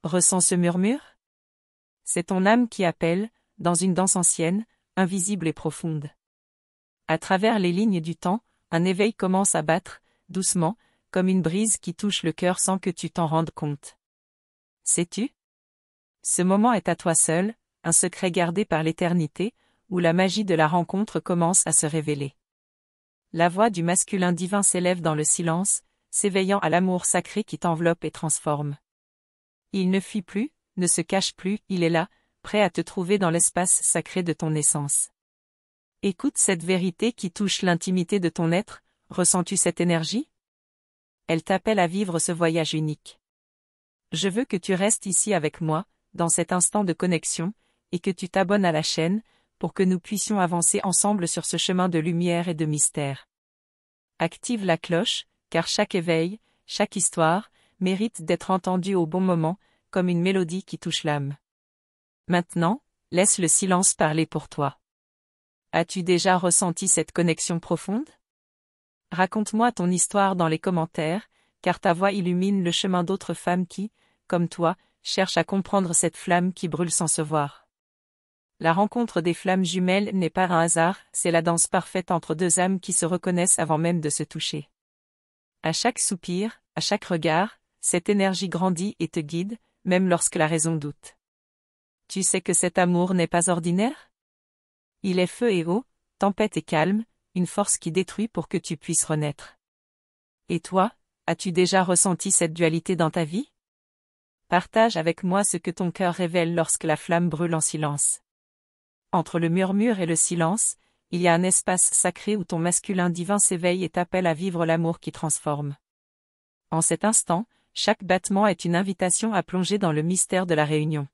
Ressens ce murmure? C'est ton âme qui appelle, dans une danse ancienne, invisible et profonde. À travers les lignes du temps, un éveil commence à battre, doucement, comme une brise qui touche le cœur sans que tu t'en rendes compte. Sais-tu? Ce moment est à toi seul, un secret gardé par l'éternité, où la magie de la rencontre commence à se révéler. La voix du masculin divin s'élève dans le silence, s'éveillant à l'amour sacré qui t'enveloppe et transforme. Il ne fuit plus, ne se cache plus, il est là, prêt à te trouver dans l'espace sacré de ton essence. Écoute cette vérité qui touche l'intimité de ton être, ressens-tu cette énergie? Elle t'appelle à vivre ce voyage unique. Je veux que tu restes ici avec moi, dans cet instant de connexion, et que tu t'abonnes à la chaîne, pour que nous puissions avancer ensemble sur ce chemin de lumière et de mystère. Active la cloche, car chaque éveil, chaque histoire, mérite d'être entendue au bon moment, comme une mélodie qui touche l'âme. Maintenant, laisse le silence parler pour toi. As-tu déjà ressenti cette connexion profonde? Raconte-moi ton histoire dans les commentaires, car ta voix illumine le chemin d'autres femmes qui, comme toi, cherchent à comprendre cette flamme qui brûle sans se voir. La rencontre des flammes jumelles n'est pas un hasard, c'est la danse parfaite entre deux âmes qui se reconnaissent avant même de se toucher. À chaque soupir, à chaque regard, cette énergie grandit et te guide, même lorsque la raison doute. Tu sais que cet amour n'est pas ordinaire? Il est feu et eau, tempête et calme, une force qui détruit pour que tu puisses renaître. Et toi, as-tu déjà ressenti cette dualité dans ta vie? Partage avec moi ce que ton cœur révèle lorsque la flamme brûle en silence. Entre le murmure et le silence, il y a un espace sacré où ton masculin divin s'éveille et t'appelle à vivre l'amour qui transforme. En cet instant, chaque battement est une invitation à plonger dans le mystère de la réunion.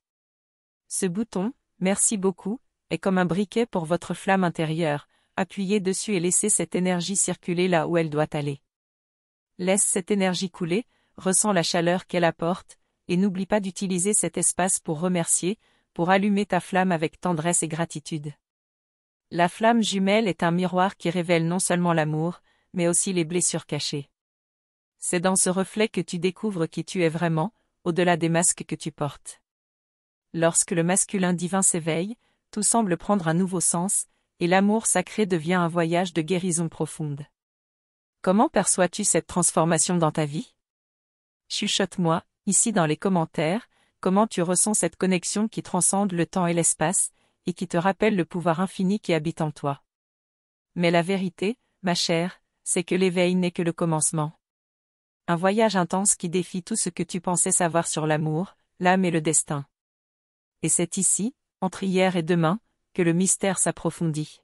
Ce bouton, merci beaucoup, est comme un briquet pour votre flamme intérieure, appuyez dessus et laissez cette énergie circuler là où elle doit aller. Laisse cette énergie couler, ressens la chaleur qu'elle apporte, et n'oublie pas d'utiliser cet espace pour remercier, pour allumer ta flamme avec tendresse et gratitude. La flamme jumelle est un miroir qui révèle non seulement l'amour, mais aussi les blessures cachées. C'est dans ce reflet que tu découvres qui tu es vraiment, au-delà des masques que tu portes. Lorsque le masculin divin s'éveille, tout semble prendre un nouveau sens, et l'amour sacré devient un voyage de guérison profonde. Comment perçois-tu cette transformation dans ta vie? Chuchote-moi, ici dans les commentaires, comment tu ressens cette connexion qui transcende le temps et l'espace, et qui te rappelle le pouvoir infini qui habite en toi. Mais la vérité, ma chère, c'est que l'éveil n'est que le commencement. Un voyage intense qui défie tout ce que tu pensais savoir sur l'amour, l'âme et le destin. Et c'est ici, entre hier et demain, que le mystère s'approfondit.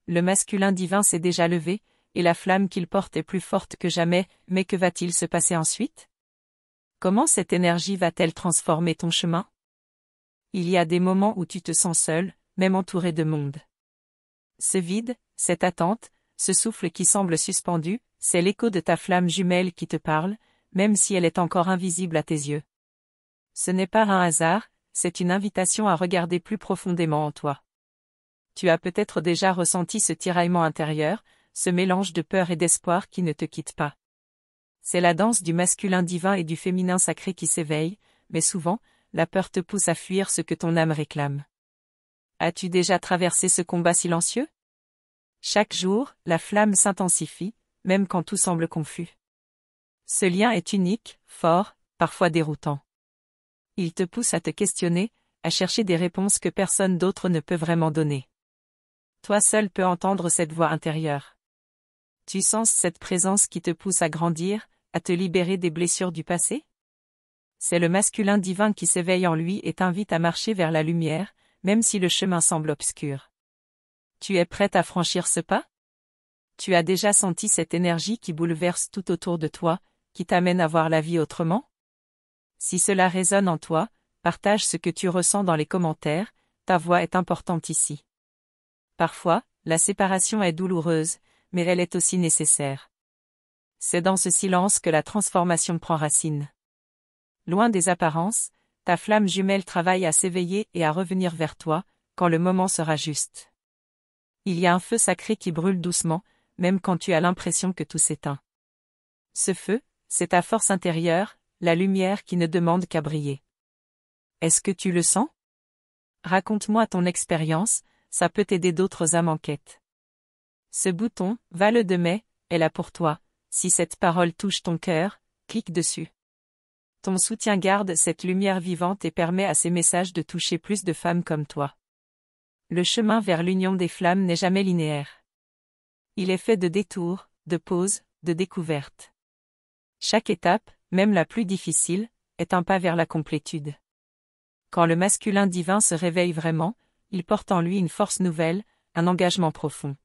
Le masculin divin s'est déjà levé, et la flamme qu'il porte est plus forte que jamais, mais que va-t-il se passer ensuite? Comment cette énergie va-t-elle transformer ton chemin? Il y a des moments où tu te sens seul, même entouré de monde. Ce vide, cette attente, ce souffle qui semble suspendu, c'est l'écho de ta flamme jumelle qui te parle, même si elle est encore invisible à tes yeux. Ce n'est pas un hasard, c'est une invitation à regarder plus profondément en toi. Tu as peut-être déjà ressenti ce tiraillement intérieur, ce mélange de peur et d'espoir qui ne te quitte pas. C'est la danse du masculin divin et du féminin sacré qui s'éveille, mais souvent, la peur te pousse à fuir ce que ton âme réclame. As-tu déjà traversé ce combat silencieux? Chaque jour, la flamme s'intensifie, même quand tout semble confus. Ce lien est unique, fort, parfois déroutant. Il te pousse à te questionner, à chercher des réponses que personne d'autre ne peut vraiment donner. Toi seul peux entendre cette voix intérieure. Tu sens cette présence qui te pousse à grandir, à te libérer des blessures du passé? C'est le masculin divin qui s'éveille en lui et t'invite à marcher vers la lumière, même si le chemin semble obscur. Tu es prête à franchir ce pas? Tu as déjà senti cette énergie qui bouleverse tout autour de toi, qui t'amène à voir la vie autrement? Si cela résonne en toi, partage ce que tu ressens dans les commentaires, ta voix est importante ici. Parfois, la séparation est douloureuse, mais elle est aussi nécessaire. C'est dans ce silence que la transformation prend racine. Loin des apparences, ta flamme jumelle travaille à s'éveiller et à revenir vers toi, quand le moment sera juste. Il y a un feu sacré qui brûle doucement, même quand tu as l'impression que tout s'éteint. Ce feu, c'est ta force intérieure, la lumière qui ne demande qu'à briller. Est-ce que tu le sens? Raconte-moi ton expérience, ça peut aider d'autres âmes en quête. Ce bouton, Val de mai, est là pour toi. Si cette parole touche ton cœur, clique dessus. Ton soutien garde cette lumière vivante et permet à ces messages de toucher plus de femmes comme toi. Le chemin vers l'union des flammes n'est jamais linéaire. Il est fait de détours, de pauses, de découvertes. Chaque étape, même la plus difficile, est un pas vers la complétude. Quand le masculin divin se réveille vraiment, il porte en lui une force nouvelle, un engagement profond.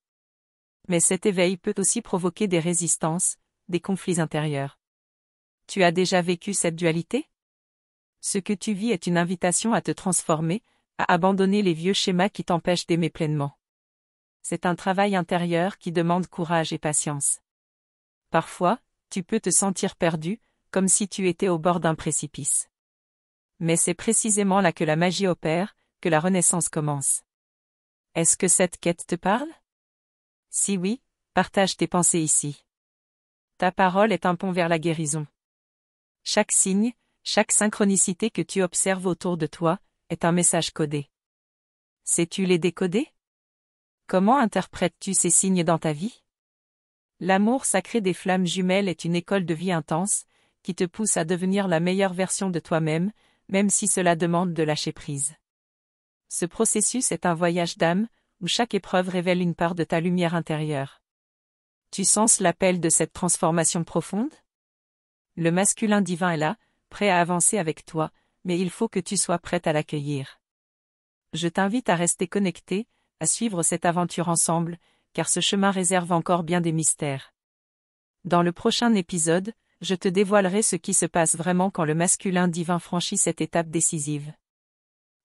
Mais cet éveil peut aussi provoquer des résistances, des conflits intérieurs. Tu as déjà vécu cette dualité? Ce que tu vis est une invitation à te transformer, à abandonner les vieux schémas qui t'empêchent d'aimer pleinement. C'est un travail intérieur qui demande courage et patience. Parfois, tu peux te sentir perdu, comme si tu étais au bord d'un précipice. Mais c'est précisément là que la magie opère, que la renaissance commence. Est-ce que cette quête te parle? Si oui, partage tes pensées ici. Ta parole est un pont vers la guérison. Chaque signe, chaque synchronicité que tu observes autour de toi, est un message codé. Sais-tu les décoder? Comment interprètes-tu ces signes dans ta vie? L'amour sacré des flammes jumelles est une école de vie intense, qui te pousse à devenir la meilleure version de toi-même, même si cela demande de lâcher prise. Ce processus est un voyage d'âme, où chaque épreuve révèle une part de ta lumière intérieure. Tu sens l'appel de cette transformation profonde? Le masculin divin est là, prêt à avancer avec toi, mais il faut que tu sois prête à l'accueillir. Je t'invite à rester connecté, à suivre cette aventure ensemble, car ce chemin réserve encore bien des mystères. Dans le prochain épisode, je te dévoilerai ce qui se passe vraiment quand le masculin divin franchit cette étape décisive.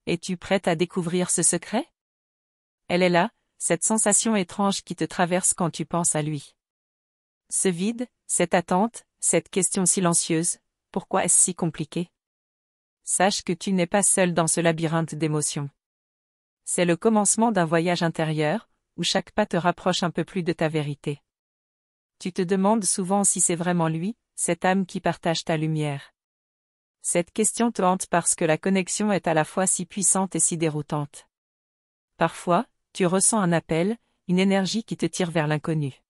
Es-tu prête à découvrir ce secret? Elle est là, cette sensation étrange qui te traverse quand tu penses à lui. Ce vide, cette attente, cette question silencieuse, pourquoi est-ce si compliqué? Sache que tu n'es pas seul dans ce labyrinthe d'émotions. C'est le commencement d'un voyage intérieur, où chaque pas te rapproche un peu plus de ta vérité. Tu te demandes souvent si c'est vraiment lui, cette âme qui partage ta lumière. Cette question te hante parce que la connexion est à la fois si puissante et si déroutante. Parfois, tu ressens un appel, une énergie qui te tire vers l'inconnu.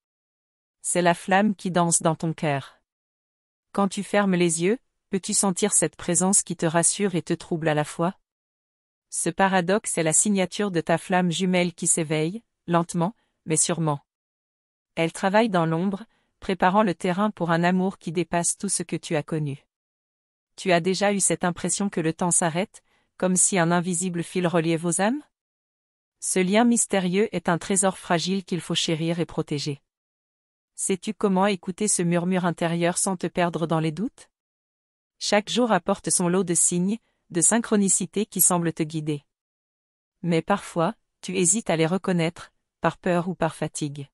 C'est la flamme qui danse dans ton cœur. Quand tu fermes les yeux, peux-tu sentir cette présence qui te rassure et te trouble à la fois? Ce paradoxe est la signature de ta flamme jumelle qui s'éveille, lentement, mais sûrement. Elle travaille dans l'ombre, préparant le terrain pour un amour qui dépasse tout ce que tu as connu. Tu as déjà eu cette impression que le temps s'arrête, comme si un invisible fil reliait vos âmes? Ce lien mystérieux est un trésor fragile qu'il faut chérir et protéger. Sais-tu comment écouter ce murmure intérieur sans te perdre dans les doutes? Chaque jour apporte son lot de signes, de synchronicités qui semblent te guider. Mais parfois, tu hésites à les reconnaître, par peur ou par fatigue.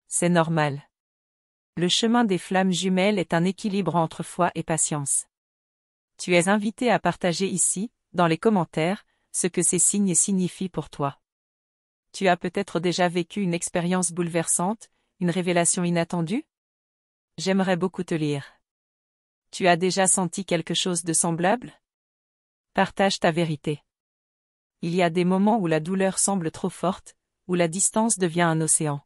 C'est normal. Le chemin des flammes jumelles est un équilibre entre foi et patience. Tu es invité à partager ici, dans les commentaires, ce que ces signes signifient pour toi. Tu as peut-être déjà vécu une expérience bouleversante, une révélation inattendue? J'aimerais beaucoup te lire. Tu as déjà senti quelque chose de semblable? Partage ta vérité. Il y a des moments où la douleur semble trop forte, où la distance devient un océan.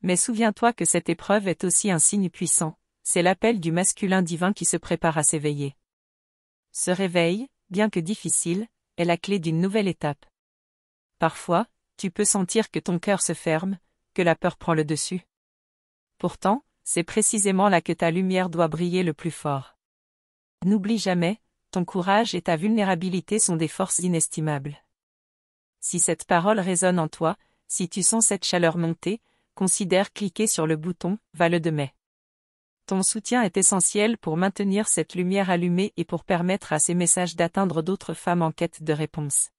Mais souviens-toi que cette épreuve est aussi un signe puissant, c'est l'appel du masculin divin qui se prépare à s'éveiller. Ce réveil, bien que difficile, est la clé d'une nouvelle étape. Parfois, tu peux sentir que ton cœur se ferme, que la peur prend le dessus. Pourtant, c'est précisément là que ta lumière doit briller le plus fort. N'oublie jamais, ton courage et ta vulnérabilité sont des forces inestimables. Si cette parole résonne en toi, si tu sens cette chaleur monter, considère cliquer sur le bouton « Val de mai ». Ton soutien est essentiel pour maintenir cette lumière allumée et pour permettre à ces messages d'atteindre d'autres femmes en quête de réponses.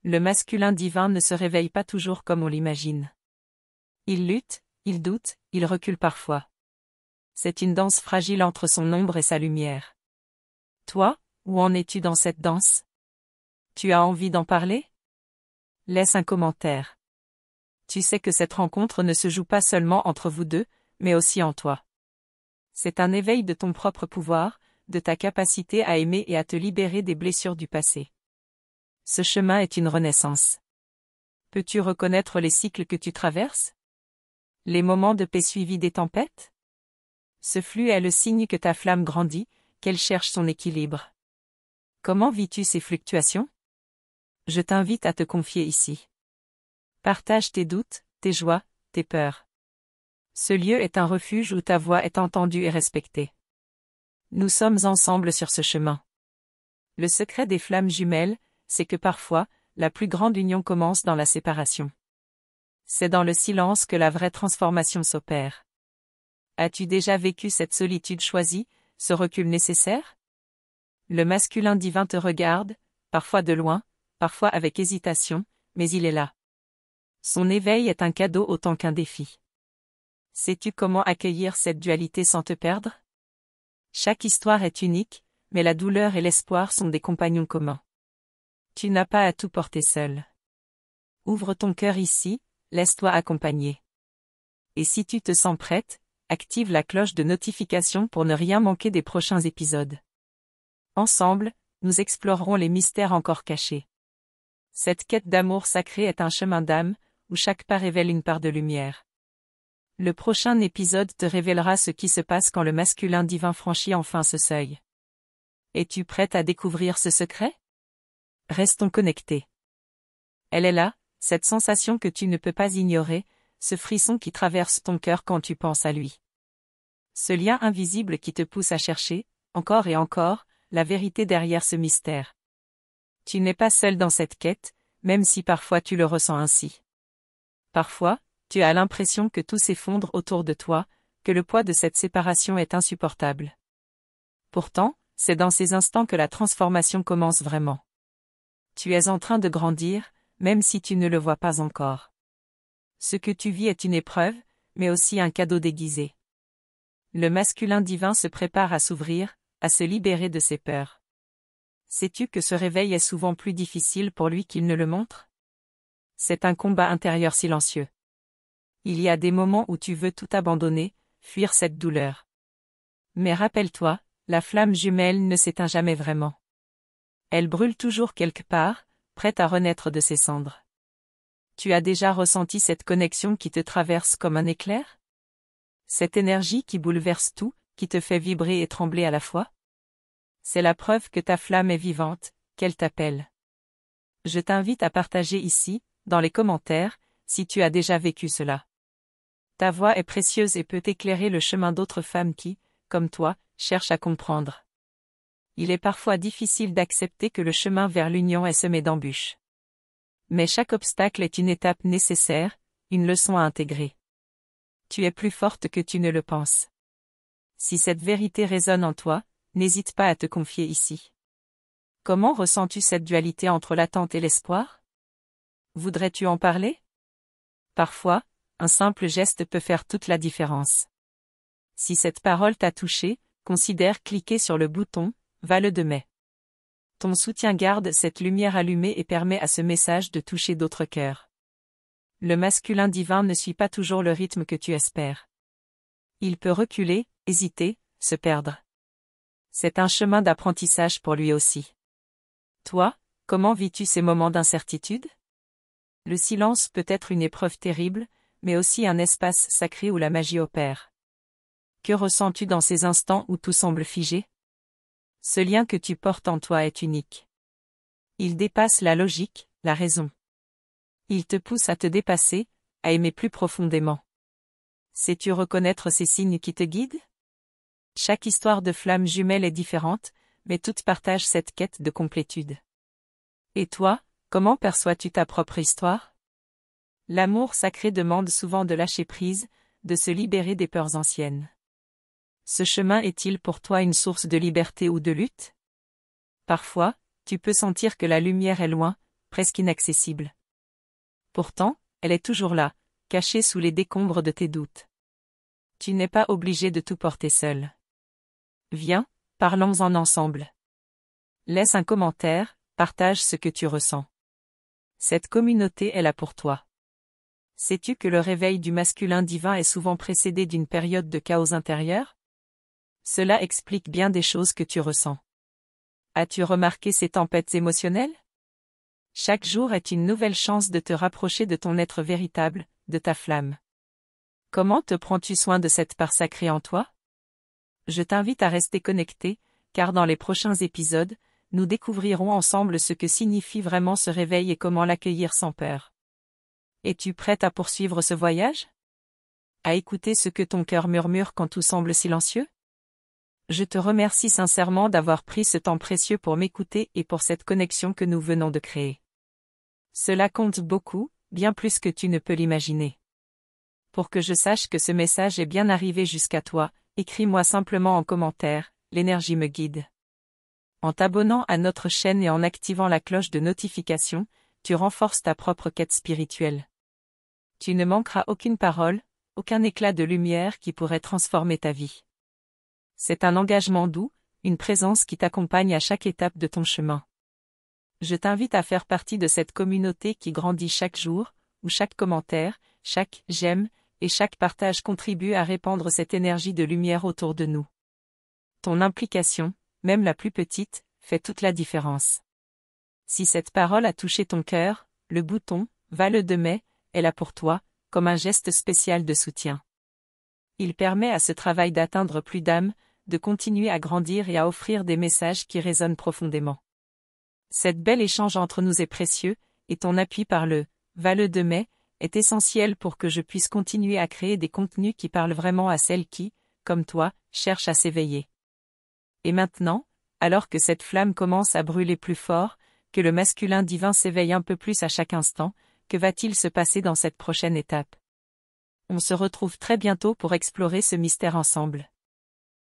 Le masculin divin ne se réveille pas toujours comme on l'imagine. Il lutte, il doute, il recule parfois. C'est une danse fragile entre son ombre et sa lumière. Toi, où en es-tu dans cette danse? Tu as envie d'en parler? Laisse un commentaire. Tu sais que cette rencontre ne se joue pas seulement entre vous deux, mais aussi en toi. C'est un éveil de ton propre pouvoir, de ta capacité à aimer et à te libérer des blessures du passé. Ce chemin est une renaissance. Peux-tu reconnaître les cycles que tu traverses? Les moments de paix suivis des tempêtes? Ce flux est le signe que ta flamme grandit, qu'elle cherche son équilibre. Comment vis-tu ces fluctuations? Je t'invite à te confier ici. Partage tes doutes, tes joies, tes peurs. Ce lieu est un refuge où ta voix est entendue et respectée. Nous sommes ensemble sur ce chemin. Le secret des flammes jumelles, c'est que parfois, la plus grande union commence dans la séparation. C'est dans le silence que la vraie transformation s'opère. As-tu déjà vécu cette solitude choisie, ce recul nécessaire? Le masculin divin te regarde, parfois de loin, parfois avec hésitation, mais il est là. Son éveil est un cadeau autant qu'un défi. Sais-tu comment accueillir cette dualité sans te perdre? Chaque histoire est unique, mais la douleur et l'espoir sont des compagnons communs. Tu n'as pas à tout porter seul. Ouvre ton cœur ici, laisse-toi accompagner. Et si tu te sens prête, active la cloche de notification pour ne rien manquer des prochains épisodes. Ensemble, nous explorerons les mystères encore cachés. Cette quête d'amour sacré est un chemin d'âme, où chaque pas révèle une part de lumière. Le prochain épisode te révélera ce qui se passe quand le masculin divin franchit enfin ce seuil. Es-tu prête à découvrir ce secret? Restons connectés. Elle est là, cette sensation que tu ne peux pas ignorer, ce frisson qui traverse ton cœur quand tu penses à lui. Ce lien invisible qui te pousse à chercher, encore et encore, la vérité derrière ce mystère. Tu n'es pas seul dans cette quête, même si parfois tu le ressens ainsi. Parfois, tu as l'impression que tout s'effondre autour de toi, que le poids de cette séparation est insupportable. Pourtant, c'est dans ces instants que la transformation commence vraiment. Tu es en train de grandir, même si tu ne le vois pas encore. Ce que tu vis est une épreuve, mais aussi un cadeau déguisé. Le masculin divin se prépare à s'ouvrir, à se libérer de ses peurs. Sais-tu que ce réveil est souvent plus difficile pour lui qu'il ne le montre? C'est un combat intérieur silencieux. Il y a des moments où tu veux tout abandonner, fuir cette douleur. Mais rappelle-toi, la flamme jumelle ne s'éteint jamais vraiment. Elle brûle toujours quelque part, prête à renaître de ses cendres. Tu as déjà ressenti cette connexion qui te traverse comme un éclair? Cette énergie qui bouleverse tout, qui te fait vibrer et trembler à la fois? C'est la preuve que ta flamme est vivante, qu'elle t'appelle. Je t'invite à partager ici, dans les commentaires, si tu as déjà vécu cela. Ta voix est précieuse et peut éclairer le chemin d'autres femmes qui, comme toi, cherchent à comprendre. Il est parfois difficile d'accepter que le chemin vers l'union est semé d'embûches. Mais chaque obstacle est une étape nécessaire, une leçon à intégrer. Tu es plus forte que tu ne le penses. Si cette vérité résonne en toi, n'hésite pas à te confier ici. Comment ressens-tu cette dualité entre l'attente et l'espoir? Voudrais-tu en parler? Parfois, un simple geste peut faire toute la différence. Si cette parole t'a touché, considère cliquer sur le bouton « Va-le de mai ». Ton soutien garde cette lumière allumée et permet à ce message de toucher d'autres cœurs. Le masculin divin ne suit pas toujours le rythme que tu espères. Il peut reculer, hésiter, se perdre. C'est un chemin d'apprentissage pour lui aussi. Toi, comment vis-tu ces moments d'incertitude? Le silence peut être une épreuve terrible, mais aussi un espace sacré où la magie opère. Que ressens-tu dans ces instants où tout semble figé? Ce lien que tu portes en toi est unique. Il dépasse la logique, la raison. Il te pousse à te dépasser, à aimer plus profondément. Sais-tu reconnaître ces signes qui te guident? Chaque histoire de flamme jumelle est différente, mais toutes partagent cette quête de complétude. Et toi, comment perçois-tu ta propre histoire? L'amour sacré demande souvent de lâcher prise, de se libérer des peurs anciennes. Ce chemin est-il pour toi une source de liberté ou de lutte? Parfois, tu peux sentir que la lumière est loin, presque inaccessible. Pourtant, elle est toujours là, cachée sous les décombres de tes doutes. Tu n'es pas obligé de tout porter seul. Viens, parlons-en ensemble. Laisse un commentaire, partage ce que tu ressens. Cette communauté est là pour toi. Sais-tu que le réveil du masculin divin est souvent précédé d'une période de chaos intérieur? Cela explique bien des choses que tu ressens. As-tu remarqué ces tempêtes émotionnelles? Chaque jour est une nouvelle chance de te rapprocher de ton être véritable, de ta flamme. Comment te prends-tu soin de cette part sacrée en toi? Je t'invite à rester connecté, car dans les prochains épisodes, nous découvrirons ensemble ce que signifie vraiment ce réveil et comment l'accueillir sans peur. Es-tu prête à poursuivre ce voyage? À écouter ce que ton cœur murmure quand tout semble silencieux? Je te remercie sincèrement d'avoir pris ce temps précieux pour m'écouter et pour cette connexion que nous venons de créer. Cela compte beaucoup, bien plus que tu ne peux l'imaginer. Pour que je sache que ce message est bien arrivé jusqu'à toi, écris-moi simplement en commentaire, l'énergie me guide. En t'abonnant à notre chaîne et en activant la cloche de notification, tu renforces ta propre quête spirituelle. Tu ne manqueras aucune parole, aucun éclat de lumière qui pourrait transformer ta vie. C'est un engagement doux, une présence qui t'accompagne à chaque étape de ton chemin. Je t'invite à faire partie de cette communauté qui grandit chaque jour, où chaque commentaire, chaque j'aime et chaque partage contribue à répandre cette énergie de lumière autour de nous. Ton implication, même la plus petite, fait toute la différence. Si cette parole a touché ton cœur, le bouton « Vale de mai » est là pour toi, comme un geste spécial de soutien. Il permet à ce travail d'atteindre plus d'âmes, de continuer à grandir et à offrir des messages qui résonnent profondément. Cet bel échange entre nous est précieux, et ton appui par le « Vale de mai » est essentiel pour que je puisse continuer à créer des contenus qui parlent vraiment à celles qui, comme toi, cherchent à s'éveiller. Et maintenant, alors que cette flamme commence à brûler plus fort, que le masculin divin s'éveille un peu plus à chaque instant, que va-t-il se passer dans cette prochaine étape? On se retrouve très bientôt pour explorer ce mystère ensemble.